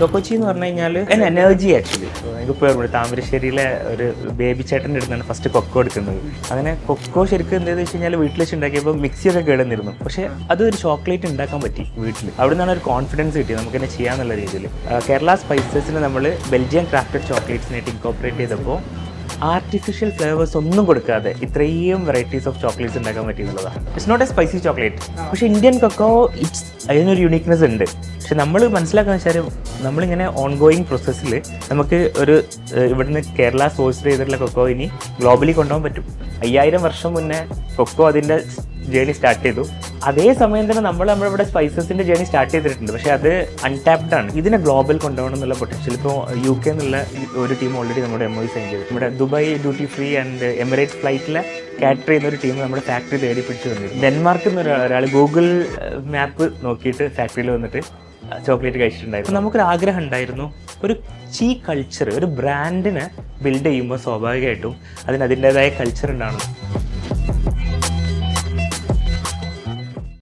ചോക്കോച്ചി എന്ന് പറഞ്ഞു കഴിഞ്ഞാൽ അതിന് എനർജി ആക്ച്വലി. എനിക്കിപ്പോൾ താമരശ്ശേരിയിലെ ഒരു ബേബി ചേട്ടൻ്റെ അടുത്താണ് ഫസ്റ്റ് കൊക്കോ എടുക്കുന്നത്. അങ്ങനെ കൊക്കോ ശരിക്കും എന്താണെന്ന് വെച്ച് കഴിഞ്ഞാൽ വീട്ടിൽ വെച്ച് ഉണ്ടാക്കിയപ്പോൾ മിക്സിയൊക്കെ കേടുന്നിരുന്നു. പക്ഷേ അതൊരു ചോക്ലേറ്റ് ഉണ്ടാക്കാൻ പറ്റി വീട്ടിൽ. അവിടെ നിന്നാണ് ഒരു കോൺഫിഡൻസ് കിട്ടിയത് നമുക്ക് തന്നെ ചെയ്യാന്നുള്ള രീതിയിൽ. കേരള സ്പൈസസിന് നമ്മൾ ബെൽജിയൻ ക്രാഫ്റ്റഡ് ചോക്ലേറ്റ്സിനായിട്ട് ഇൻകോപ്പറേറ്റ് ചെയ്തപ്പോൾ ആർട്ടിഫിഷ്യൽ ഫ്ലേവേഴ്സ് ഒന്നും കൊടുക്കാതെ ഇത്രയും വെറൈറ്റീസ് ഓഫ് ചോക്ലേറ്റ്സ് ഉണ്ടാക്കാൻ പറ്റിയെന്നുള്ളതാണ്. It's not a spicy chocolate. പക്ഷേ ഇന്ത്യൻ കൊക്കോ അതിനൊരു യുണീക്നെസ് ഉണ്ട്. പക്ഷെ നമ്മൾ മനസ്സിലാക്കുന്ന വെച്ചാൽ നമ്മളിങ്ങനെ ഓൺ ഗോയിങ് പ്രോസസ്സിൽ നമുക്ക് ഒരു ഇവിടുന്ന് കേരള സോഴ്സ് ചെയ്തിട്ടുള്ള കൊക്കോ ഇനി ഗ്ലോബലി കൊണ്ടുപോകാൻ പറ്റും. 5000 വർഷം മുന്നേ കൊക്കോ അതിൻ്റെ ജേണി സ്റ്റാർട്ട് ചെയ്തു. അതേ സമയം തന്നെ നമ്മളിവിടെ സ്പൈസസിൻ്റെ ജേണി സ്റ്റാർട്ട് ചെയ്തിട്ടുണ്ട്. പക്ഷേ അത് അൺടാപ്ഡ് ആണ്. ഇതിനെ ഗ്ലോബൽ കൊണ്ടുപോകണം എന്നുള്ള പൊട്ടൻഷ്യൽ ഇപ്പോൾ UK എന്നുള്ള ഒരു ടീം ഓൾറെഡി നമ്മുടെ MOU സൈൻ ചെയ്തു. നമ്മുടെ Dubai duty free and Emirates ഫ്ലൈറ്റിലെ കാറ്റർ ചെയ്യുന്ന ഒരു ടീം നമ്മുടെ ഫാക്ടറി തേടി പിടിച്ച് വന്നിരുന്നു. ഡെൻമാർക്കിൽ നിന്ന് ഒരാൾ ഗൂഗിൾ മാപ്പ് നോക്കിയിട്ട് ഫാക്ടറിയിൽ വന്നിട്ട് ചോക്ലേറ്റ് കഴിച്ചിട്ടുണ്ടായിരുന്നു. നമുക്കൊരു ആഗ്രഹം ഉണ്ടായിരുന്നു, ഒരു കൾച്ചർ, ഒരു ബ്രാൻഡിനെ ബിൽഡ് ചെയ്യുമ്പോൾ സ്വാഭാവികമായിട്ടും അതിന് അതിൻ്റേതായ കൾച്ചർ ഉണ്ടാവണം.